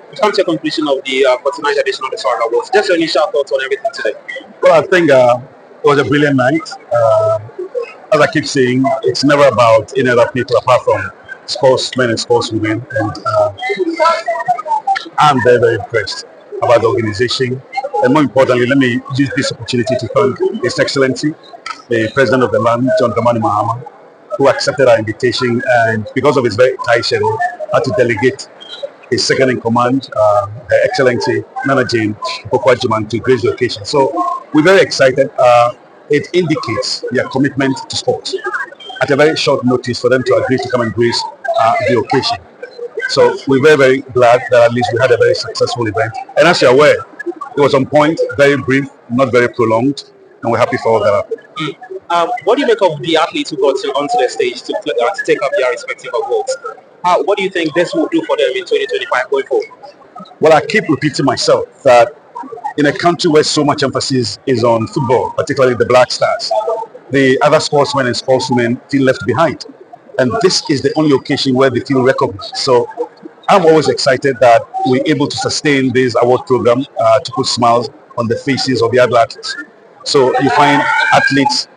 We've come to a conclusion of the 49th edition of the Swag Awards. Just your initial thoughts on everything today. Well, I think it was a brilliant night. As I keep saying, it's never about any other people apart from sportsmen and sportswomen. And I'm very, very impressed about the organization. And more importantly, let me use this opportunity to thank His Excellency, the President of the land, John Dramani Mahama, who accepted our invitation and because of his very tight schedule, had to delegate his second in command, Her Excellency Nana Jane Bokwajiman, to grace the occasion. So we're very excited. It indicates their commitment to sports. At a very short notice for them to agree to come and grace the occasion. So we're very, very glad that at least we had a very successful event. And as you're aware, it was on point, very brief, not very prolonged, and we're happy for all that. What do you make of the athletes who got onto the stage to take up their respective awards? What do you think this will do for them in 2025 going forward? Well, I keep repeating myself that in a country where so much emphasis is on football, particularly the Black Stars, the other sportsmen and sportswomen feel left behind. And this is the only occasion where they feel recognized. So I'm always excited that we're able to sustain this award program to put smiles on the faces of the other athletes. So you find athletes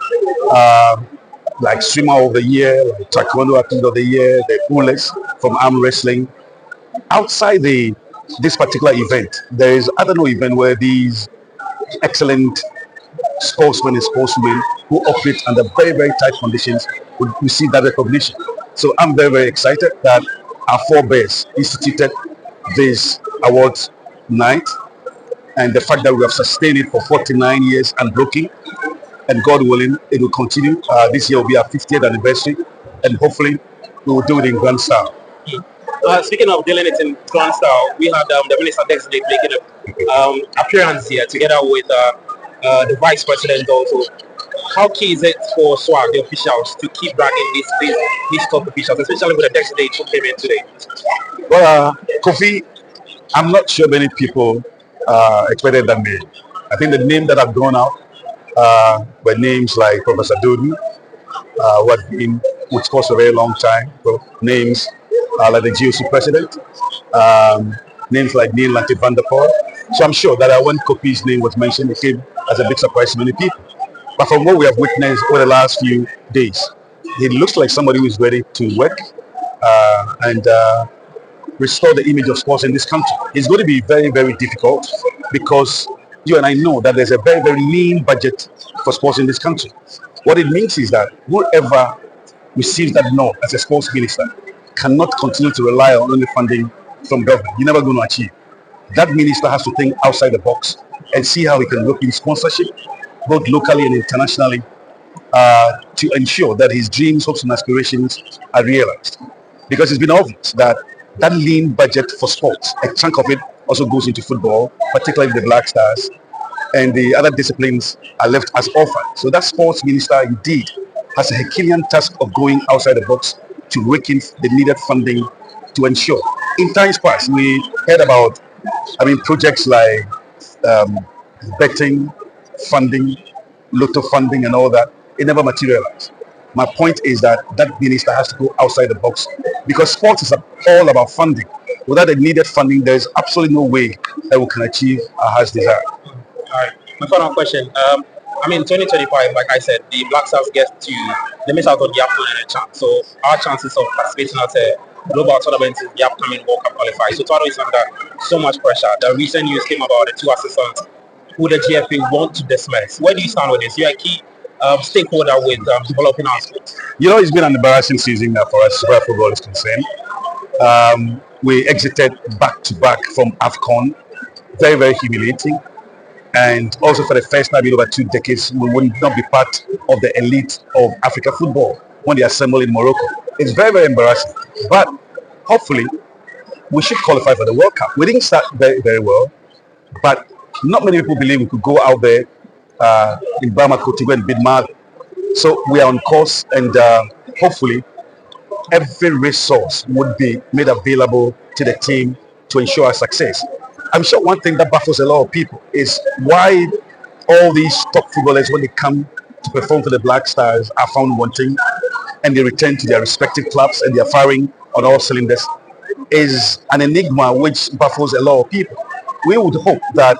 like swimmer of the year, like taekwondo athlete of the year, the pullers from arm wrestling. Outside this particular event, there is other no event where these excellent sportsmen and sportswomen who operate under very, very tight conditions would receive that recognition. So I'm very, very excited that our forebears instituted this awards night and the fact that we have sustained it for 49 years unbroken, and God willing, it will continue. This year will be our 50th anniversary, and hopefully we will do it in grand style. Speaking of dealing it in grand style, we had the Minister Designate making an appearance here together with the Vice President also. How key is it for SWAG, the officials, to keep dragging these top officials, especially with the Designate who came in today? Well, Kofi, I'm not sure many people expected that name. I think the name that have gone out were names like Professor Doden, who had been with sports for a very long time. Names like the GOC president, names like Neil Lantit van der Poel. So I'm sure that when Kofi's name was mentioned, it came as a big surprise to many people. But from what we have witnessed over the last few days, he looks like somebody who is ready to work and restore the image of sports in this country. It's going to be very, very difficult because you and I know that there's a very, very lean budget for sports in this country. What it means is that whoever receives that nod as a sports minister cannot continue to rely on only funding from government. You're never going to achieve. That minister has to think outside the box and see how he can look in sponsorship, both locally and internationally, to ensure that his dreams, hopes, and aspirations are realized. Because it's been obvious that that lean budget for sports, a chunk of it also goes into football, particularly the Black Stars, and the other disciplines are left as orphan. So that sports minister indeed has a Herculean task of going outside the box to rake in the needed funding to ensure. In times past, we heard about projects like betting funding, lotto funding and all that. It never materialized. My point is that that minister has to go outside the box because sports is all about funding. Without the needed funding, there is absolutely no way that we can achieve our heart's desire. All right. My final question. 2025, like I said, the Black Stars they miss out on the AFCON and a chance. So our chances of participating at a global tournament is the upcoming World Cup qualifier. So Toronto is under so much pressure. The recent news came about the two assistants who the GFA want to dismiss. Where do you stand with this? You're a key stakeholder with developing our sport. It's been an embarrassing season for us where football is concerned. We exited back-to-back from AFCON. Very, very humiliating. And also for the first time in over 2 decades, we will not be part of the elite of Africa football when they assemble in Morocco. It's very, very embarrassing. But hopefully, we should qualify for the World Cup. We didn't start very, very well, but not many people believe we could go out there in Bamako to go and beat Mali. So we are on course, and hopefully every resource would be made available to the team to ensure our success. I'm sure one thing that baffles a lot of people is why all these top footballers, when they come to perform for the Black Stars, are found wanting and they return to their respective clubs and they are firing on all cylinders. is an enigma which baffles a lot of people. We would hope that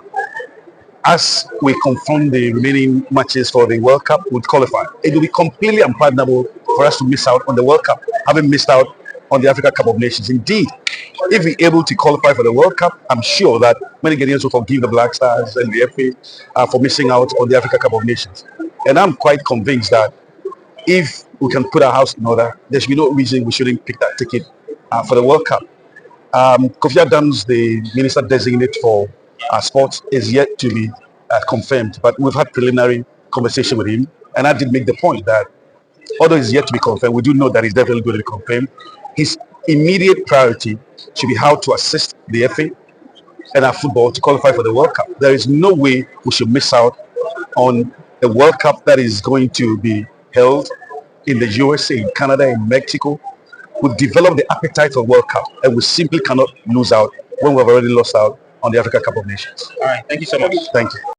as we confront the remaining matches for the World Cup, would qualify. It will be completely unpardonable for us to miss out on the World Cup, having missed out on the Africa Cup of Nations. Indeed, if we're able to qualify for the World Cup, I'm sure that many Ghanaians will forgive the Black Stars and the FA for missing out on the Africa Cup of Nations. And I'm quite convinced that if we can put our house in order, there should be no reason we shouldn't pick that ticket for the World Cup. Kofi Adams, the minister designate for sports, is yet to be confirmed, but we've had preliminary conversation with him, and I did make the point that although it's yet to be confirmed, we do know that he's definitely going to be confirmed. His immediate priority should be how to assist the FA and our football to qualify for the World Cup. There is no way we should miss out on a World Cup that is going to be held in the USA, in Canada, in Mexico. We've developed the appetite for World Cup, and we simply cannot lose out when we've already lost out on the Africa Cup of Nations. All right. Thank you so much. Thank you.